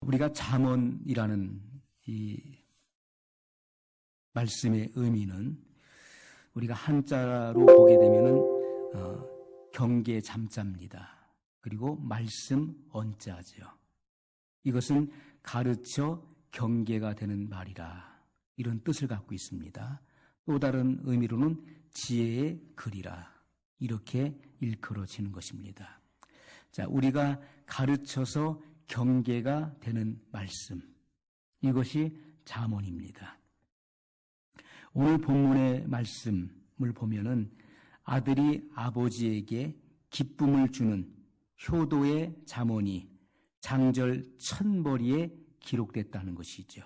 우리가 잠언이라는 이 말씀의 의미는 우리가 한자로 보게 되면은 경계 잠자입니다. 그리고 말씀 언자죠. 이것은 가르쳐 경계가 되는 말이라, 이런 뜻을 갖고 있습니다. 또 다른 의미로는 지혜의 글이라, 이렇게 일컬어지는 것입니다. 자, 우리가 가르쳐서 경계가 되는 말씀, 이것이 잠언입니다. 오늘 본문의 말씀을 보면은 아들이 아버지에게 기쁨을 주는 효도의 잠언이 장절 천벌이에 기록됐다는 것이죠.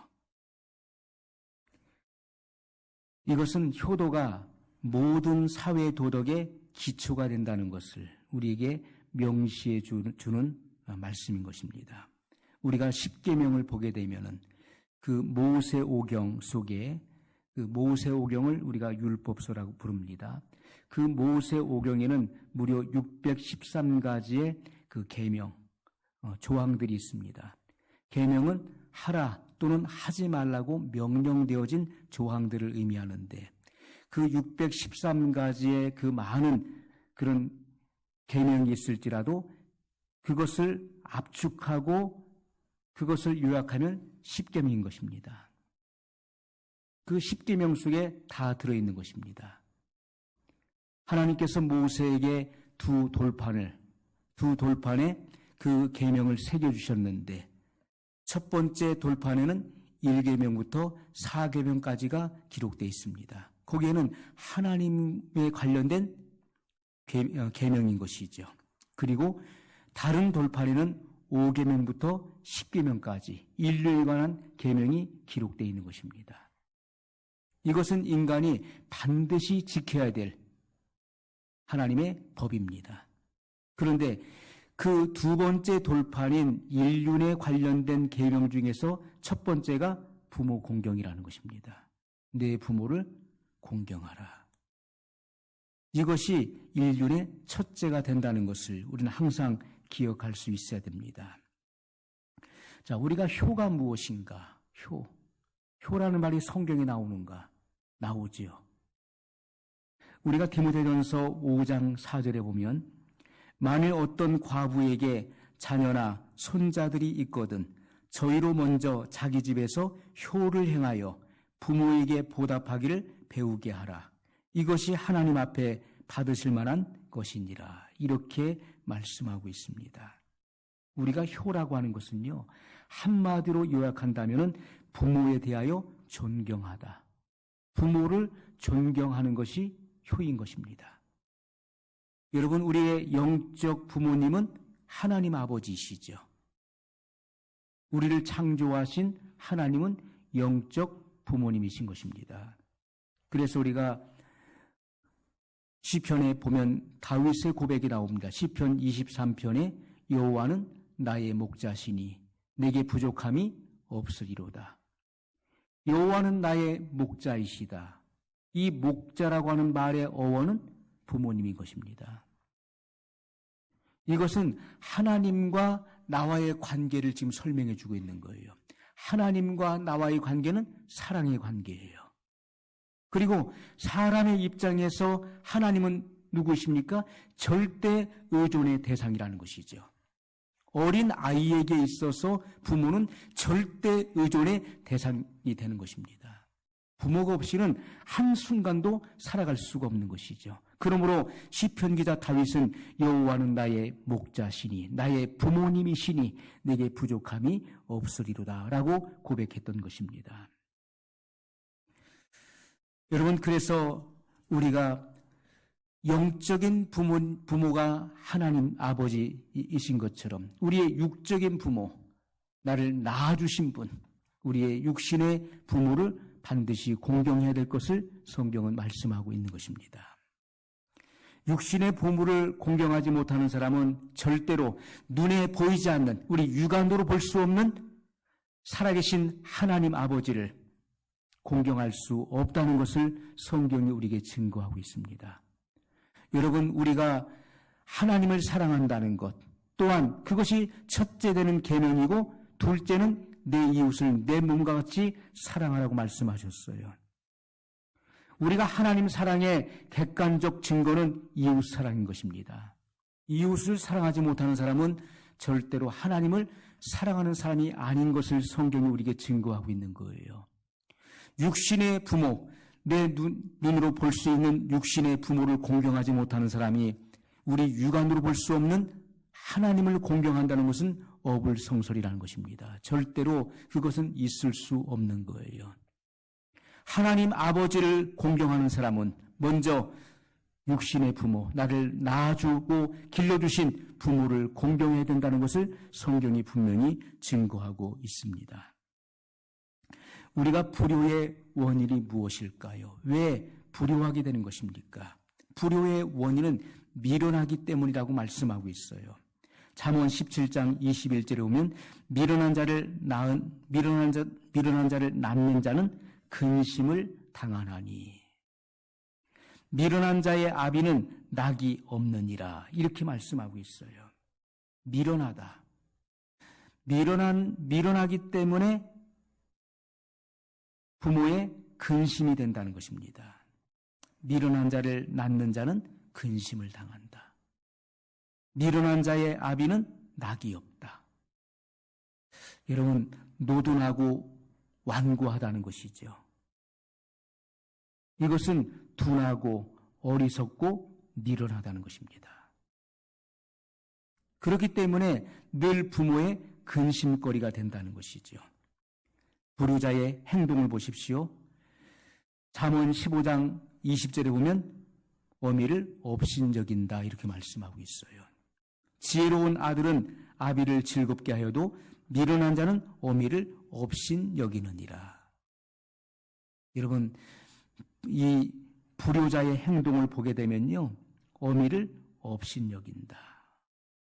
이것은 효도가 모든 사회 도덕의 기초가 된다는 것을 우리에게 명시해 주는 말씀인 것입니다. 우리가 십계명을 보게 되면은 그 모세오경 속에, 그 모세오경을 우리가 율법서라고 부릅니다. 그 모세오경에는 무려 613가지의 그 계명, 조항들이 있습니다. 계명은 하라 또는 하지 말라고 명령되어진 조항들을 의미하는데, 그 613가지의 그 많은 그런 계명이 있을지라도 그것을 압축하고 그것을 요약하면 십계명인 것입니다. 그 십계명 속에 다 들어있는 것입니다. 하나님께서 모세에게 두 돌판에 그 계명을 새겨주셨는데, 첫 번째 돌판에는 1계명부터 4계명까지가 기록되어 있습니다. 거기에는 하나님에 관련된 계명인 것이죠. 그리고 다른 돌판에는 5계명부터 10계명까지 인류에 관한 계명이 기록되어 있는 것입니다. 이것은 인간이 반드시 지켜야 될 하나님의 법입니다. 그런데 그 두 번째 돌판인 인륜에 관련된 계명 중에서 첫 번째가 부모 공경이라는 것입니다. 내 부모를 공경하라. 이것이 인륜의 첫째가 된다는 것을 우리는 항상 기억할 수 있어야 됩니다. 자, 우리가 효가 무엇인가? 효라는 말이 성경에 나오는가? 나오지요. 우리가 디모데전서 5장 4절에 보면, 만일 어떤 과부에게 자녀나 손자들이 있거든 저희로 먼저 자기 집에서 효를 행하여 부모에게 보답하기를 배우게 하라. 이것이 하나님 앞에 받으실 만한 것이니라. 이렇게 말씀하고 있습니다. 우리가 효라고 하는 것은요, 한마디로 요약한다면 부모에 대하여 존경하다. 부모를 존경하는 것이 효인 것입니다. 여러분, 우리의 영적 부모님은 하나님 아버지이시죠. 우리를 창조하신 하나님은 영적 부모님이신 것입니다. 그래서 우리가 시편에 보면 다윗의 고백이 나옵니다. 시편 23편에 여호와는 나의 목자시니 내게 부족함이 없으리로다. 여호와는 나의 목자이시다. 이 목자라고 하는 말의 어원은 부모님인 것입니다. 이것은 하나님과 나와의 관계를 지금 설명해 주고 있는 거예요. 하나님과 나와의 관계는 사랑의 관계예요. 그리고 사람의 입장에서 하나님은 누구십니까? 절대 의존의 대상이라는 것이죠. 어린 아이에게 있어서 부모는 절대 의존의 대상이 되는 것입니다. 부모가 없이는 한순간도 살아갈 수가 없는 것이죠. 그러므로 시편 기자 다윗은 여호와는 나의 목자시니 나의 부모님이시니 내게 부족함이 없으리로다 라고 고백했던 것입니다. 여러분, 그래서 우리가 영적인 부모가 하나님 아버지이신 것처럼 우리의 육적인 부모, 나를 낳아주신 분, 우리의 육신의 부모를 반드시 공경해야 될 것을 성경은 말씀하고 있는 것입니다. 육신의 부모를 공경하지 못하는 사람은 절대로 눈에 보이지 않는, 우리 육안으로 볼 수 없는 살아계신 하나님 아버지를 공경할 수 없다는 것을 성경이 우리에게 증거하고 있습니다. 여러분, 우리가 하나님을 사랑한다는 것 또한 그것이 첫째 되는 계명이고 둘째는 내 이웃을 내 몸과 같이 사랑하라고 말씀하셨어요. 우리가 하나님 사랑의 객관적 증거는 이웃 사랑인 것입니다. 이웃을 사랑하지 못하는 사람은 절대로 하나님을 사랑하는 사람이 아닌 것을 성경이 우리에게 증거하고 있는 거예요. 육신의 부모, 내 눈으로 볼 수 있는 육신의 부모를 공경하지 못하는 사람이 우리 육안으로 볼 수 없는 하나님을 공경한다는 것은 어불성설이라는 것입니다. 절대로 그것은 있을 수 없는 거예요. 하나님 아버지를 공경하는 사람은 먼저 육신의 부모, 나를 낳아주고 길러주신 부모를 공경해야 된다는 것을 성경이 분명히 증거하고 있습니다. 우리가 불효의 원인이 무엇일까요? 왜 불효하게 되는 것입니까? 불효의 원인은 미련하기 때문이라고 말씀하고 있어요. 잠언 17장 21절에 보면 미련한 자를 낳는 자는 근심을 당하나니 미련한 자의 아비는 낙이 없느니라 이렇게 말씀하고 있어요. 미련하다. 미련하기 때문에 부모의 근심이 된다는 것입니다. 미련한 자를 낳는 자는 근심을 당한다. 미련한 자의 아비는 낙이 없다. 여러분, 노둔하고 완고하다는 것이죠. 이것은 둔하고 어리석고 미련하다는 것입니다. 그렇기 때문에 늘 부모의 근심거리가 된다는 것이죠. 불효자의 행동을 보십시오. 잠언 15장 20절에 보면 어미를 업신여긴다 이렇게 말씀하고 있어요. 지혜로운 아들은 아비를 즐겁게 하여도 미련한 자는 어미를 업신여기느니라. 여러분, 이 불효자의 행동을 보게 되면요, 어미를 업신여긴다.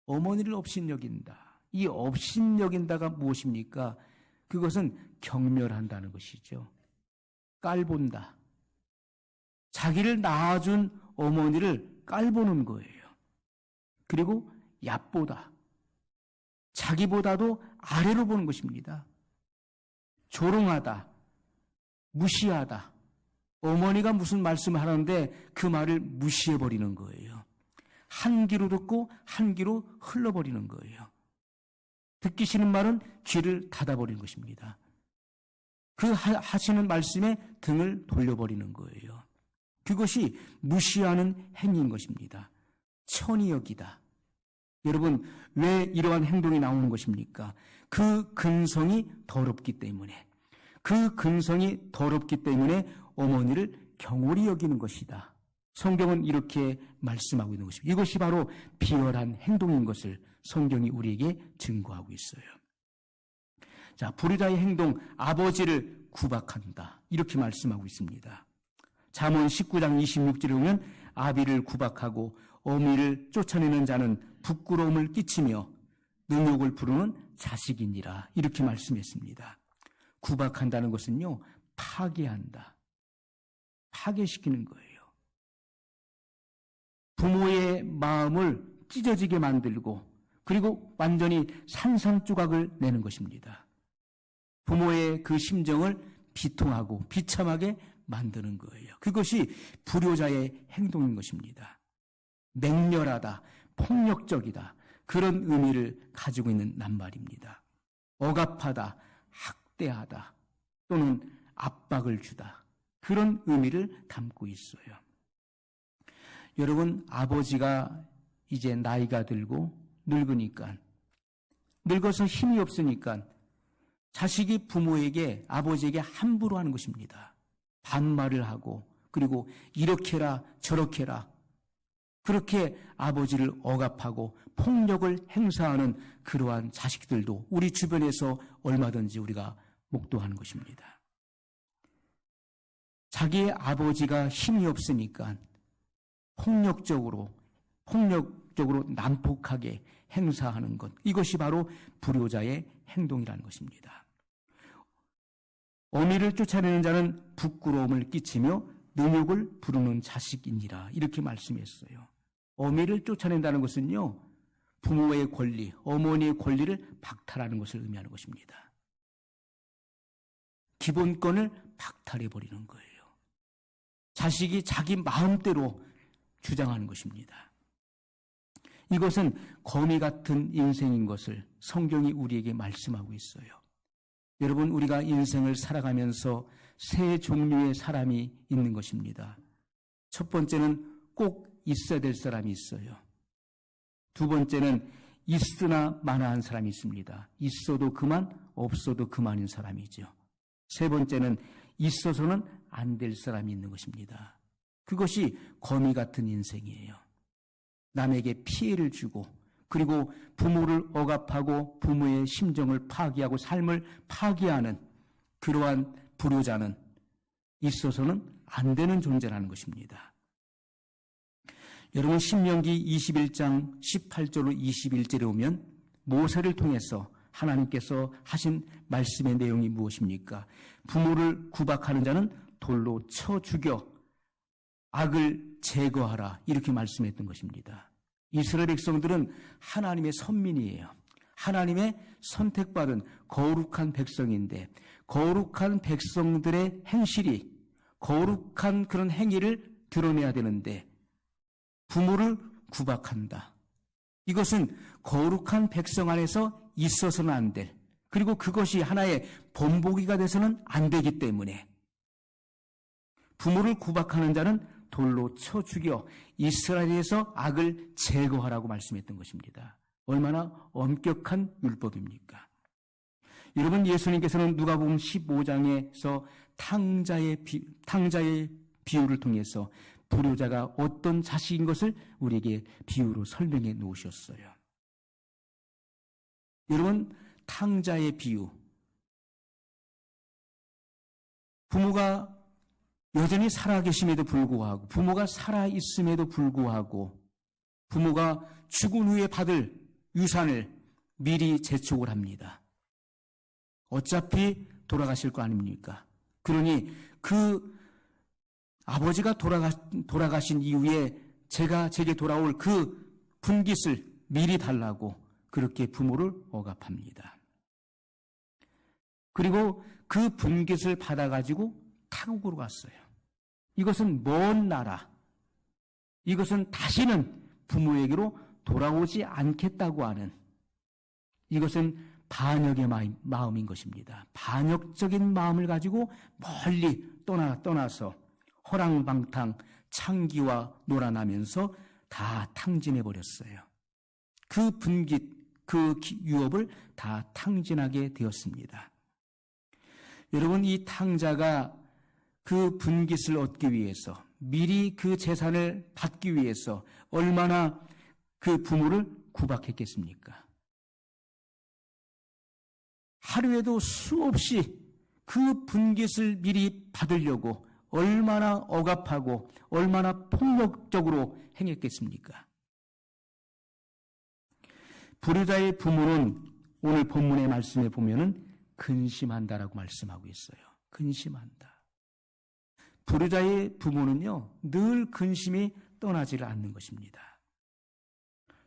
어머니를 업신여긴다. 이 업신여긴다가 무엇입니까? 그것은 경멸한다는 것이죠. 깔본다. 자기를 낳아준 어머니를 깔보는 거예요. 그리고 얕보다. 자기보다도 아래로 보는 것입니다. 조롱하다. 무시하다. 어머니가 무슨 말씀을 하는데 그 말을 무시해버리는 거예요. 한 귀로 듣고 한 귀로 흘러버리는 거예요. 듣기 싫은 말은 귀를 닫아버리는 것입니다. 그 하시는 말씀에 등을 돌려버리는 거예요. 그것이 무시하는 행위인 것입니다. 천히 여기다. 여러분, 왜 이러한 행동이 나오는 것입니까? 그 근성이 더럽기 때문에, 그 근성이 더럽기 때문에 어머니를 경홀히 여기는 것이다. 성경은 이렇게 말씀하고 있는 것입니다. 이것이 바로 비열한 행동인 것을 성경이 우리에게 증거하고 있어요. 자, 불효자의 행동, 아버지를 구박한다. 이렇게 말씀하고 있습니다. 잠언 19장 26절에 보면 아비를 구박하고 어미를 쫓아내는 자는 부끄러움을 끼치며 능욕을 부르는 자식이니라. 이렇게 말씀했습니다. 구박한다는 것은요, 파괴한다. 파괴시키는 거예요. 부모의 마음을 찢어지게 만들고 그리고 완전히 산산조각을 내는 것입니다. 부모의 그 심정을 비통하고 비참하게 만드는 거예요. 그것이 불효자의 행동인 것입니다. 맹렬하다, 폭력적이다, 그런 의미를 가지고 있는 낱말입니다. 억압하다, 학대하다, 또는 압박을 주다, 그런 의미를 담고 있어요. 여러분, 아버지가 이제 나이가 들고 늙으니까, 늙어서 힘이 없으니까 자식이 부모에게, 아버지에게 함부로 하는 것입니다. 반말을 하고, 그리고 이렇게 해라 저렇게 해라, 그렇게 아버지를 억압하고 폭력을 행사하는 그러한 자식들도 우리 주변에서 얼마든지 우리가 목도하는 것입니다. 자기의 아버지가 힘이 없으니까 폭력적으로 난폭하게 행사하는 것, 이것이 바로 불효자의 행동이라는 것입니다. 어미를 쫓아내는 자는 부끄러움을 끼치며 능욕을 부르는 자식이니라. 이렇게 말씀했어요. 어미를 쫓아낸다는 것은요, 부모의 권리, 어머니의 권리를 박탈하는 것을 의미하는 것입니다. 기본권을 박탈해버리는 거예요. 자식이 자기 마음대로 주장하는 것입니다. 이것은 거미 같은 인생인 것을 성경이 우리에게 말씀하고 있어요. 여러분, 우리가 인생을 살아가면서 세 종류의 사람이 있는 것입니다. 첫 번째는 꼭 있어야 될 사람이 있어요. 두 번째는 있으나 마나한 사람이 있습니다. 있어도 그만, 없어도 그만인 사람이죠. 세 번째는 있어서는 안 될 사람이 있는 것입니다. 그것이 거미 같은 인생이에요. 남에게 피해를 주고 그리고 부모를 억압하고 부모의 심정을 파괴하고 삶을 파괴하는 그러한 불효자는 있어서는 안 되는 존재라는 것입니다. 여러분, 신명기 21장 18절로 21절에 오면 모세를 통해서 하나님께서 하신 말씀의 내용이 무엇입니까? 부모를 구박하는 자는 돌로 쳐 죽여 악을 제거하라, 이렇게 말씀했던 것입니다. 이스라엘 백성들은 하나님의 선민이에요. 하나님의 선택받은 거룩한 백성인데 거룩한 백성들의 행실이 거룩한 그런 행위를 드러내야 되는데 부모를 구박한다. 이것은 거룩한 백성 안에서 있어서는 안 될, 그리고 그것이 하나의 본보기가 돼서는 안 되기 때문에 부모를 구박하는 자는 돌로 쳐 죽여 이스라엘에서 악을 제거하라고 말씀했던 것입니다. 얼마나 엄격한 율법입니까? 여러분, 예수님께서는 누가복음 15장에서 탕자의 비유를 통해서 불효자가 어떤 자식인 것을 우리에게 비유로 설명해 놓으셨어요. 여러분, 탕자의 비유, 부모가 여전히 살아계심에도 불구하고, 부모가 살아있음에도 불구하고 부모가 죽은 후에 받을 유산을 미리 재촉을 합니다. 어차피 돌아가실 거 아닙니까? 그러니 그 아버지가 돌아가신 이후에 제게 돌아올 그 분깃을 미리 달라고 그렇게 부모를 억압합니다. 그리고 그 분깃을 받아가지고 타국으로 갔어요. 이것은 먼 나라, 이것은 다시는 부모에게로 돌아오지 않겠다고 하는, 이것은 반역의 마음인 것입니다. 반역적인 마음을 가지고 멀리 떠나서 허랑방탕 창기와 놀아나면서 다 탕진해버렸어요. 그 분깃, 그 유업을 다 탕진하게 되었습니다. 여러분, 이 탕자가 그 분깃을 얻기 위해서, 미리 그 재산을 받기 위해서 얼마나 그 부모를 구박했겠습니까? 하루에도 수없이 그 분깃을 미리 받으려고 얼마나 억압하고 얼마나 폭력적으로 행했겠습니까? 불효자의 부모는 오늘 본문의 말씀에 보면은 근심한다라고 말씀하고 있어요. 근심한다. 불효자의 부모는요, 늘 근심이 떠나지를 않는 것입니다.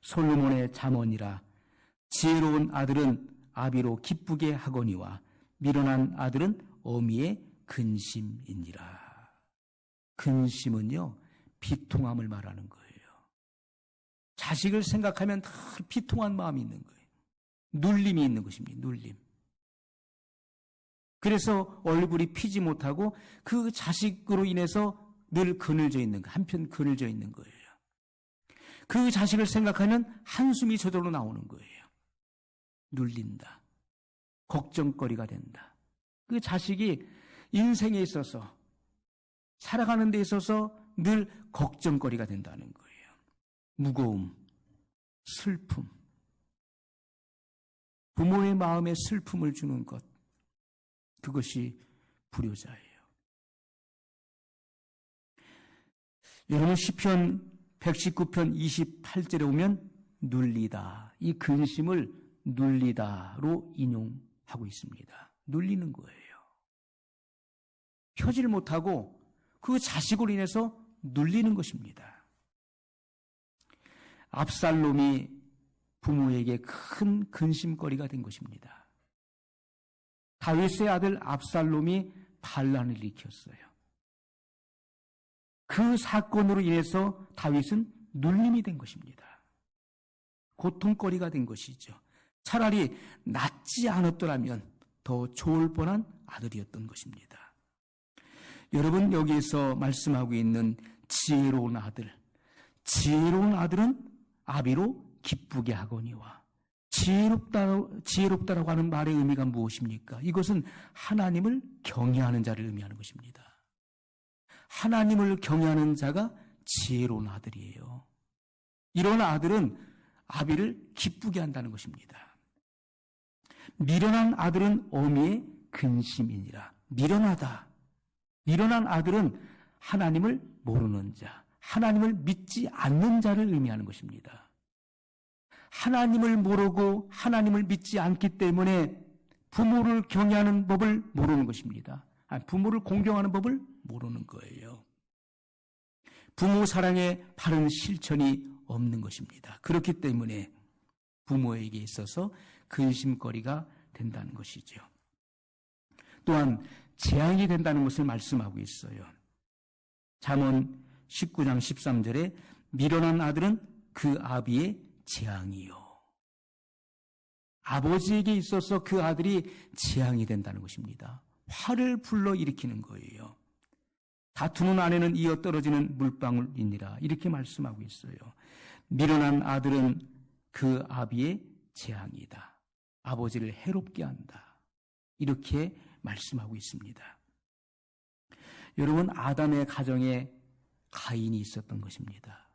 솔로몬의 잠언이라 지혜로운 아들은 아비로 기쁘게 하거니와 미련한 아들은 어미의 근심이니라. 근심은요, 비통함을 말하는 거예요. 자식을 생각하면 다 비통한 마음이 있는 거예요. 눌림이 있는 것입니다. 눌림. 그래서 얼굴이 피지 못하고 그 자식으로 인해서 늘 그늘져 있는 거, 한편 그늘져 있는 거예요. 그 자식을 생각하면 한숨이 저절로 나오는 거예요. 눌린다. 걱정거리가 된다. 그 자식이 인생에 있어서, 살아가는 데 있어서 늘 걱정거리가 된다는 거예요. 무거움, 슬픔, 부모의 마음에 슬픔을 주는 것, 그것이 불효자예요. 여러분, 시편 119편 28절에 오면 눌리다, 이 근심을 눌리다로 인용하고 있습니다. 눌리는 거예요. 펴질 못하고 그 자식으로 인해서 눌리는 것입니다. 압살롬이 부모에게 큰 근심거리가 된 것입니다. 다윗의 아들 압살롬이 반란을 일으켰어요. 그 사건으로 인해서 다윗은 눌림이 된 것입니다. 고통거리가 된 것이죠. 차라리 낫지 않았더라면 더 좋을 뻔한 아들이었던 것입니다. 여러분, 여기에서 말씀하고 있는 지혜로운 아들, 지혜로운 아들은 아비로 기쁘게 하거니와, 지혜롭다라고 하는 말의 의미가 무엇입니까? 이것은 하나님을 경외하는 자를 의미하는 것입니다. 하나님을 경외하는 자가 지혜로운 아들이에요. 이런 아들은 아비를 기쁘게 한다는 것입니다. 미련한 아들은 어미의 근심이니라. 미련한 아들은 하나님을 모르는 자, 하나님을 믿지 않는 자를 의미하는 것입니다. 하나님을 모르고 하나님을 믿지 않기 때문에 부모를 경외하는 법을 모르는 것입니다. 부모를 공경하는 법을 모르는 거예요. 부모 사랑의 바른 실천이 없는 것입니다. 그렇기 때문에 부모에게 있어서 근심거리가 된다는 것이죠. 또한 재앙이 된다는 것을 말씀하고 있어요. 잠언 19장 13절에 미련한 아들은 그 아비의 재앙이요. 아버지에게 있어서 그 아들이 재앙이 된다는 것입니다. 화를 불러일으키는 거예요. 다투는 아내는 이어 떨어지는 물방울이니라. 이렇게 말씀하고 있어요. 미련한 아들은 그 아비의 재앙이다. 아버지를 해롭게 한다. 이렇게 말씀하고 있습니다. 여러분, 아담의 가정에 가인이 있었던 것입니다.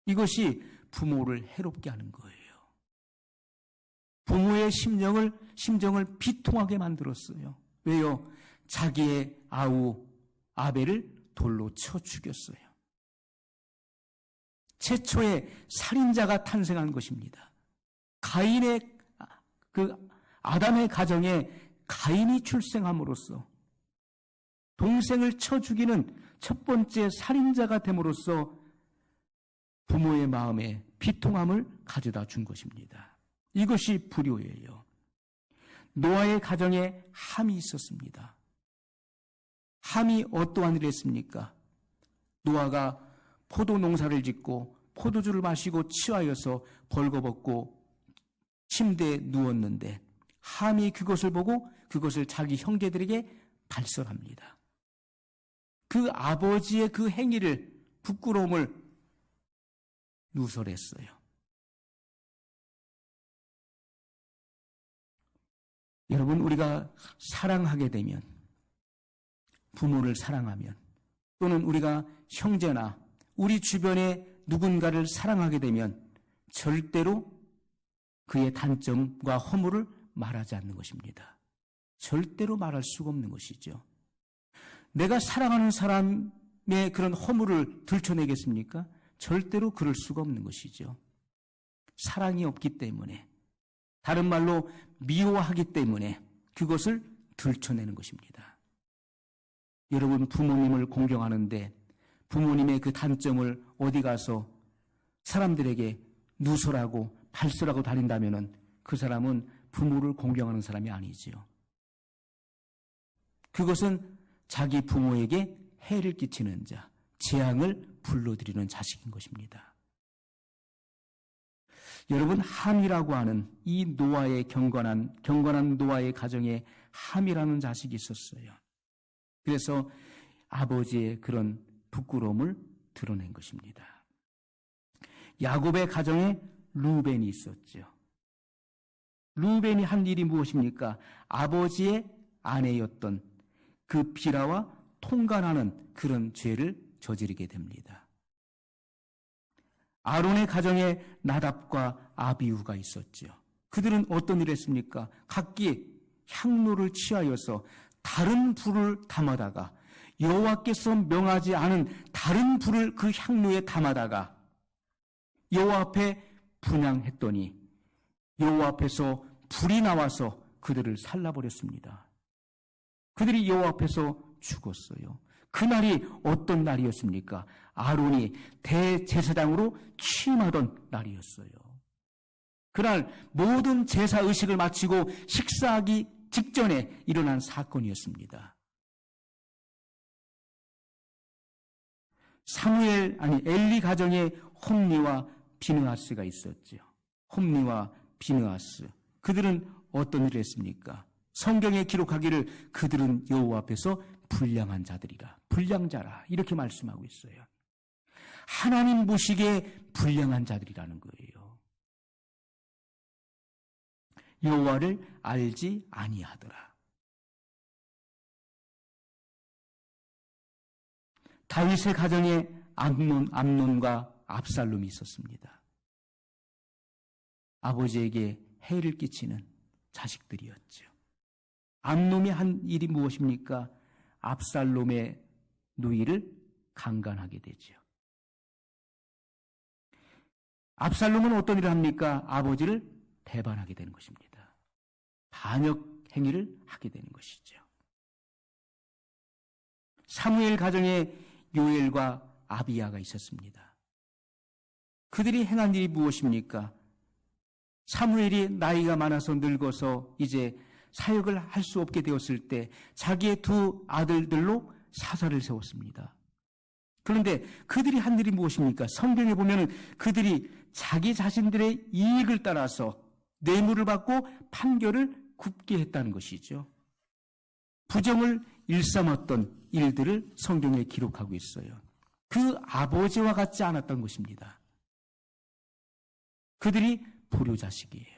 이것이 부모를 해롭게 하는 거예요. 부모의 심정을 비통하게 만들었어요. 왜요? 자기의 아우 아벨을 돌로 쳐 죽였어요. 최초의 살인자가 탄생한 것입니다. 아담의 가정에 가인이 출생함으로써 동생을 쳐 죽이는 첫 번째 살인자가 됨으로써 부모의 마음에 비통함을 가져다 준 것입니다. 이것이 불효예요. 노아의 가정에 함이 있었습니다. 함이 어떠한 일을 했습니까? 노아가 포도 농사를 짓고 포도주를 마시고 취하여서 벌거벗고 침대에 누웠는데 함이 그것을 보고 그것을 자기 형제들에게 발설합니다. 그 아버지의 그 행위를, 부끄러움을 누설했어요. 여러분, 우리가 사랑하게 되면, 부모를 사랑하면, 또는 우리가 형제나 우리 주변에 누군가를 사랑하게 되면 절대로 그의 단점과 허물을 말하지 않는 것입니다. 절대로 말할 수가 없는 것이죠. 내가 사랑하는 사람의 그런 허물을 들춰내겠습니까? 절대로 그럴 수가 없는 것이죠. 사랑이 없기 때문에, 다른 말로 미워하기 때문에 그것을 들춰내는 것입니다. 여러분, 부모님을 공경하는데 부모님의 그 단점을 어디 가서 사람들에게 누설하고 발설하고 다닌다면 그 사람은 부모를 공경하는 사람이 아니지요. 그것은 자기 부모에게 해를 끼치는 자, 재앙을 불러들이는 자식인 것입니다. 여러분, 함이라고 하는 이 노아의 경건한 노아의 가정에 함이라는 자식이 있었어요. 그래서 아버지의 그런 부끄러움을 드러낸 것입니다. 야곱의 가정에 루벤이 있었죠. 루벤이 한 일이 무엇입니까? 아버지의 아내였던 그 비라와 통간하는 그런 죄를 저지르게 됩니다. 아론의 가정에 나답과 아비후가 있었죠. 그들은 어떤 일을 했습니까? 각기 향로를 취하여서 다른 불을 담아다가, 여호와께서 명하지 않은 다른 불을 그 향로에 담아다가 여호와 앞에 분향했더니 여호와 앞에서 불이 나와서 그들을 살라버렸습니다. 그들이 여호와 앞에서 죽었어요. 그날이 어떤 날이었습니까? 아론이 대제사장으로 취임하던 날이었어요. 그날 모든 제사 의식을 마치고 식사하기 직전에 일어난 사건이었습니다. 엘리 가정에 홈리와 비느하스가 있었죠. 홈리와 비느하스. 그들은 어떤 일을 했습니까? 성경에 기록하기를 그들은 여호와 앞에서 불량한 자들이라, 불량자라 이렇게 말씀하고 있어요. 하나님 보시기에 불량한 자들이라는 거예요. 여호와를 알지 아니하더라. 다윗의 가정에 암논과 압살롬이 있었습니다. 아버지에게 해를 끼치는 자식들이었죠. 암논이 한 일이 무엇입니까? 압살롬의 누이를 강간하게 되죠. 압살롬은 어떤 일을 합니까? 아버지를 배반하게 되는 것입니다. 반역 행위를 하게 되는 것이죠. 사무엘 가정에 요엘과 아비야가 있었습니다. 그들이 행한 일이 무엇입니까? 사무엘이 나이가 많아서 늙어서 이제 사역을 할 수 없게 되었을 때 자기의 두 아들들로 사사를 세웠습니다. 그런데 그들이 한 일이 무엇입니까? 성경에 보면 그들이 자기 자신들의 이익을 따라서 뇌물을 받고 판결을 굽게 했다는 것이죠. 부정을 일삼았던 일들을 성경에 기록하고 있어요. 그 아버지와 같지 않았던 것입니다. 그들이 불효자식이에요.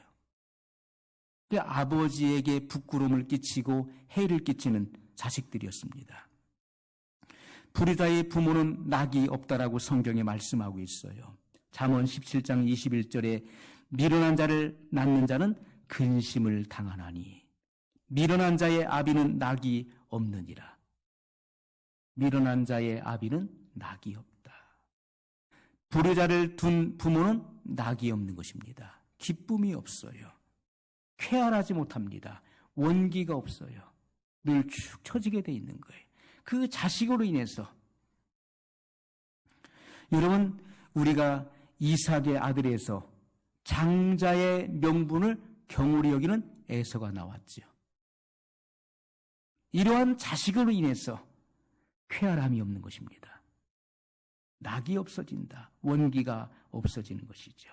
그 아버지에게 부끄러움을 끼치고 해를 끼치는 자식들이었습니다. 불효자의 부모는 낙이 없다라고 성경에 말씀하고 있어요. 잠언 17장 21절에 미련한 자를 낳는 자는 근심을 당하나니 미련한 자의 아비는 낙이 없느니라. 미련한 자의 아비는 낙이 없다. 불효자를 둔 부모는 낙이 없는 것입니다. 기쁨이 없어요. 쾌활하지 못합니다. 원기가 없어요. 늘 축 처지게 돼 있는 거예요. 그 자식으로 인해서. 여러분, 우리가 이삭의 아들에서 장자의 명분을 경홀히 여기는 에서가 나왔죠. 이러한 자식으로 인해서 쾌활함이 없는 것입니다. 낙이 없어진다. 원기가 없어지는 것이죠.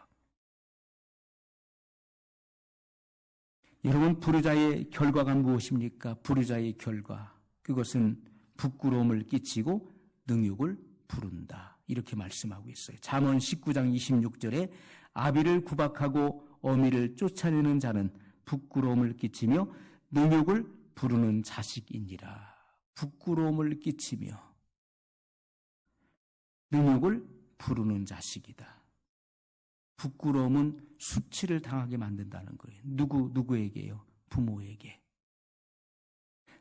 여러분, 불효자의 결과가 무엇입니까? 불효자의 결과, 그것은 부끄러움을 끼치고 능욕을 부른다. 이렇게 말씀하고 있어요. 잠언 19장 26절에 아비를 구박하고 어미를 쫓아내는 자는 부끄러움을 끼치며 능욕을 부르는 자식이니라. 부끄러움을 끼치며 능욕을 부르는 자식이다. 부끄러움은 수치를 당하게 만든다는 거예요. 누구에게요? 부모에게.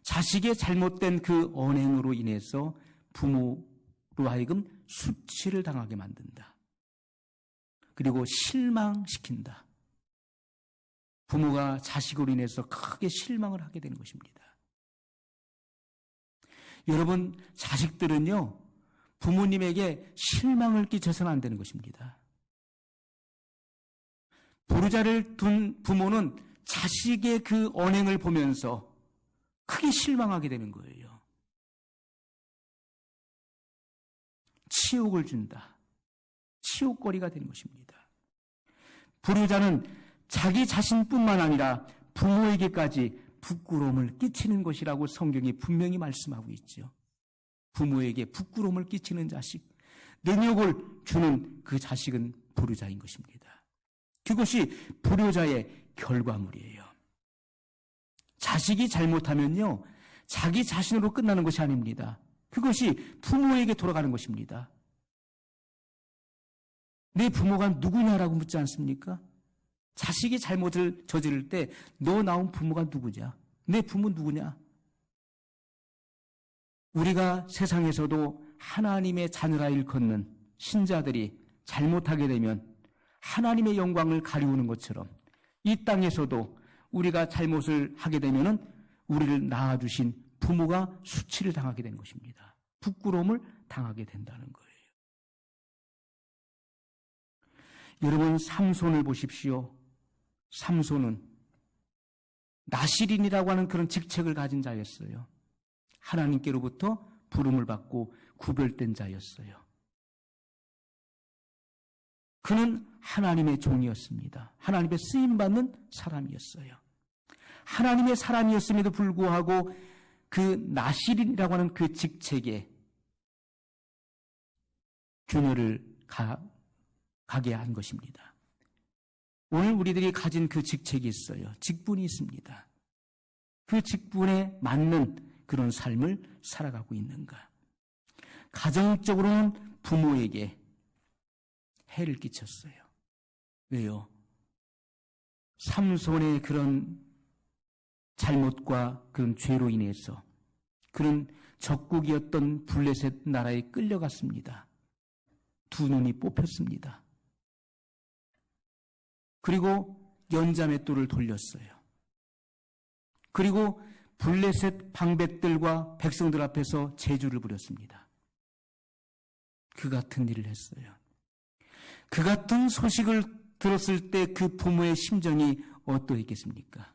자식의 잘못된 그 언행으로 인해서 부모로 하여금 수치를 당하게 만든다. 그리고 실망시킨다. 부모가 자식으로 인해서 크게 실망을 하게 되는 것입니다. 여러분, 자식들은요, 부모님에게 실망을 끼쳐서는 안 되는 것입니다. 불효자를 둔 부모는 자식의 그 언행을 보면서 크게 실망하게 되는 거예요. 치욕을 준다. 치욕거리가 되는 것입니다. 불효자는 자기 자신뿐만 아니라 부모에게까지 부끄러움을 끼치는 것이라고 성경이 분명히 말씀하고 있죠. 부모에게 부끄러움을 끼치는 자식, 능욕을 주는 그 자식은 불효자인 것입니다. 그것이 불효자의 결과물이에요. 자식이 잘못하면요, 자기 자신으로 끝나는 것이 아닙니다. 그것이 부모에게 돌아가는 것입니다. 내 부모가 누구냐라고 묻지 않습니까? 자식이 잘못을 저지를 때 너 낳은 부모가 누구냐? 내 부모 누구냐? 우리가 세상에서도 하나님의 자녀라 일컫는 신자들이 잘못하게 되면 하나님의 영광을 가리우는 것처럼 이 땅에서도 우리가 잘못을 하게 되면은 우리를 낳아주신 부모가 수치를 당하게 되는 것입니다. 부끄러움을 당하게 된다는 거예요. 여러분, 삼손을 보십시오. 삼손은 나실인이라고 하는 그런 직책을 가진 자였어요. 하나님께로부터 부름을 받고 구별된 자였어요. 그는 하나님의 종이었습니다. 하나님의 쓰임받는 사람이었어요. 하나님의 사람이었음에도 불구하고 그 나실인이라고 하는 그 직책에 균열을 가게 한 것입니다. 오늘 우리들이 가진 그 직책이 있어요. 직분이 있습니다. 그 직분에 맞는 그런 삶을 살아가고 있는가? 가정적으로는 부모에게 해를 끼쳤어요. 왜요? 삼손의 그런 잘못과 그런 죄로 인해서 그런 적국이었던 블레셋 나라에 끌려갔습니다. 두 눈이 뽑혔습니다. 그리고 연자맷돌을 돌렸어요. 그리고 블레셋 방백들과 백성들 앞에서 제주를 부렸습니다. 그 같은 일을 했어요. 그 같은 소식을 들었을 때 그 부모의 심정이 어떠했겠습니까?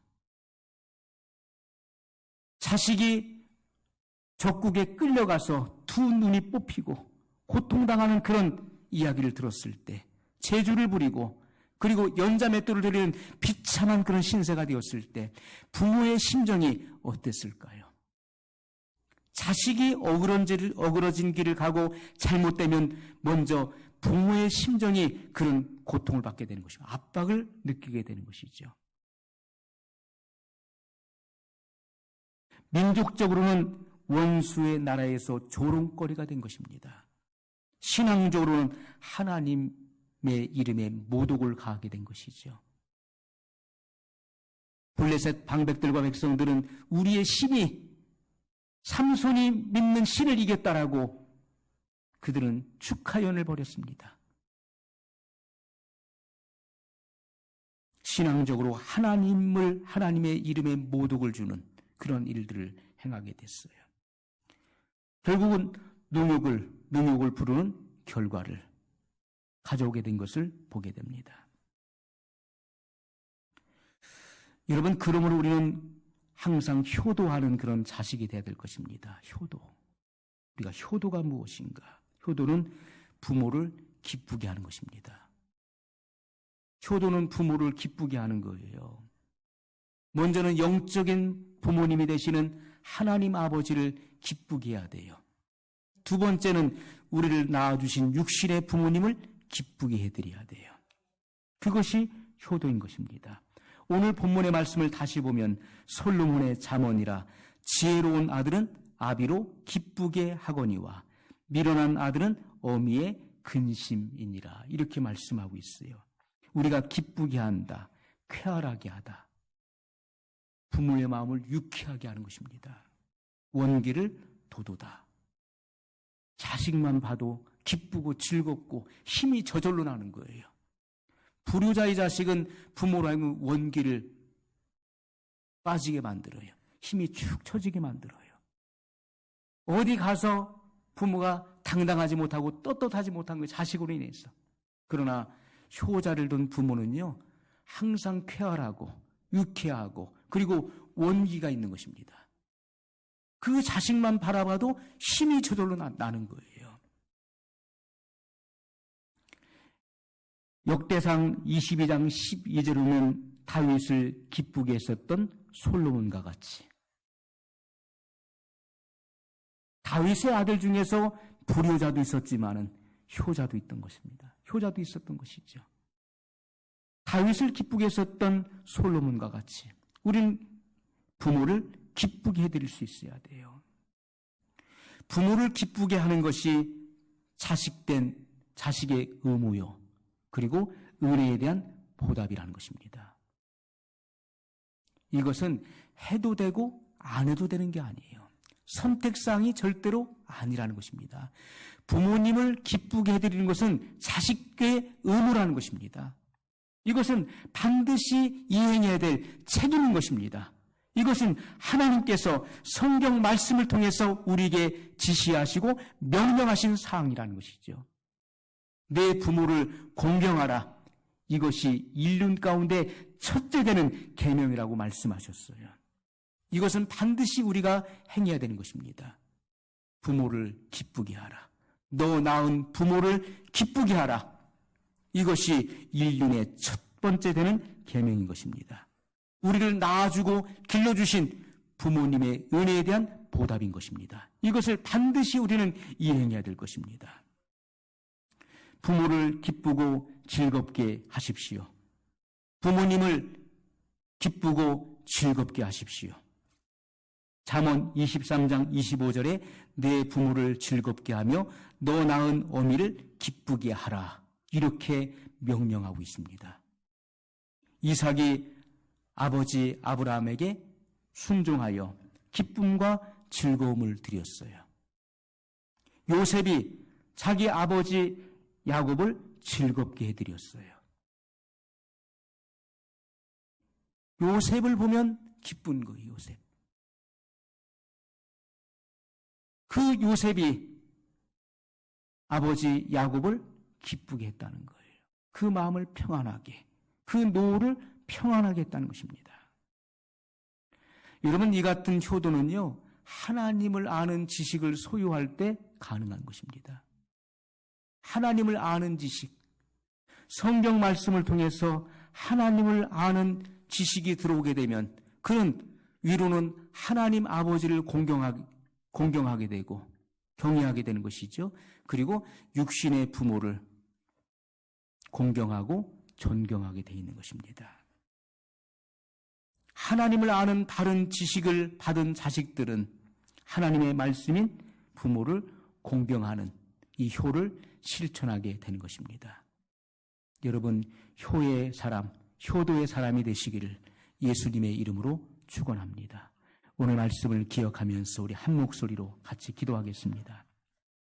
자식이 적국에 끌려가서 두 눈이 뽑히고 고통당하는 그런 이야기를 들었을 때 제주를 부리고 그리고 연자맷돌을 들이는 비참한 그런 신세가 되었을 때 부모의 심정이 어땠을까요? 자식이 어그러진 길을 가고 잘못되면 먼저 부모의 심정이 그런 고통을 받게 되는 것이고 압박을 느끼게 되는 것이죠. 민족적으로는 원수의 나라에서 조롱거리가 된 것입니다. 신앙적으로는 하나님의 이름에 모독을 가하게 된 것이죠. 블레셋 방백들과 백성들은 우리의 신이 삼손이 믿는 신을 이겼다라고 그들은 축하연을 벌였습니다. 신앙적으로 하나님의 이름에 모독을 주는 그런 일들을 행하게 됐어요. 결국은 능욕을 부르는 결과를 가져오게 된 것을 보게 됩니다. 여러분, 그러므로 우리는 항상 효도하는 그런 자식이 되어야 될 것입니다. 효도. 우리가 효도가 무엇인가? 효도는 부모를 기쁘게 하는 것입니다. 효도는 부모를 기쁘게 하는 거예요. 먼저는 영적인 부모님이 되시는 하나님 아버지를 기쁘게 해야 돼요. 두 번째는 우리를 낳아주신 육신의 부모님을 기쁘게 해드려야 돼요. 그것이 효도인 것입니다. 오늘 본문의 말씀을 다시 보면 솔로몬의 잠언이라 지혜로운 아들은 아비로 기쁘게 하거니와 미련한 아들은 어미의 근심이니라 이렇게 말씀하고 있어요. 우리가 기쁘게 한다, 쾌활하게 하다. 부모의 마음을 유쾌하게 하는 것입니다. 원기를 돋우다. 자식만 봐도 기쁘고 즐겁고 힘이 저절로 나는 거예요. 불효자의 자식은 부모로 하여금 원기를 빠지게 만들어요. 힘이 축 처지게 만들어요. 어디 가서 부모가 당당하지 못하고 떳떳하지 못한 거예요. 자식으로 인해서. 그러나 효자를 둔 부모는요, 항상 쾌활하고 유쾌하고 그리고 원기가 있는 것입니다. 그 자식만 바라봐도 힘이 저절로 나는 거예요. 역대상 22장 12절에 보면 다윗을 기쁘게 했었던 솔로몬과 같이 다윗의 아들 중에서 불효자도 있었지만은 효자도 있던 것입니다. 효자도 있었던 것이죠. 다윗을 기쁘게 했었던 솔로몬과 같이 우리는 부모를 기쁘게 해드릴 수 있어야 돼요. 부모를 기쁘게 하는 것이 자식의 의무요. 그리고 은혜에 대한 보답이라는 것입니다. 이것은 해도 되고 안 해도 되는 게 아니에요. 선택사항이 절대로 아니라는 것입니다. 부모님을 기쁘게 해드리는 것은 자식의 의무라는 것입니다. 이것은 반드시 이행해야 될 책임인 것입니다. 이것은 하나님께서 성경 말씀을 통해서 우리에게 지시하시고 명령하신 사항이라는 것이죠. 내 부모를 공경하라. 이것이 인륜 가운데 첫째 되는 계명이라고 말씀하셨어요. 이것은 반드시 우리가 행해야 되는 것입니다. 부모를 기쁘게 하라. 너 낳은 부모를 기쁘게 하라. 이것이 인륜의 첫 번째 되는 계명인 것입니다. 우리를 낳아주고 길러주신 부모님의 은혜에 대한 보답인 것입니다. 이것을 반드시 우리는 이행해야 될 것입니다. 부모를 기쁘고 즐겁게 하십시오. 부모님을 기쁘고 즐겁게 하십시오. 잠언 23장 25절에 내 부모를 즐겁게 하며 너 낳은 어미를 기쁘게 하라. 이렇게 명령하고 있습니다. 이삭이 아버지 아브라함에게 순종하여 기쁨과 즐거움을 드렸어요. 요셉이 자기 아버지 야곱을 즐겁게 해드렸어요. 요셉을 보면 기쁜 거예요, 요셉. 그 요셉이 아버지 야곱을 기쁘게 했다는 거예요. 그 마음을 평안하게, 그 노를 평안하게 했다는 것입니다. 여러분, 이 같은 효도는요, 하나님을 아는 지식을 소유할 때 가능한 것입니다. 하나님을 아는 지식, 성경 말씀을 통해서 하나님을 아는 지식이 들어오게 되면 그는 위로는 하나님 아버지를 공경하게 되고 경외하게 되는 것이죠. 그리고 육신의 부모를 공경하고 존경하게 되어 있는 것입니다. 하나님을 아는 바른 지식을 받은 자식들은 하나님의 말씀인 부모를 공경하는 이 효를 실천하게 되는 것입니다. 여러분, 효의 사람, 효도의 사람이 되시기를 예수님의 이름으로 축원합니다. 오늘 말씀을 기억하면서 우리 한 목소리로 같이 기도하겠습니다.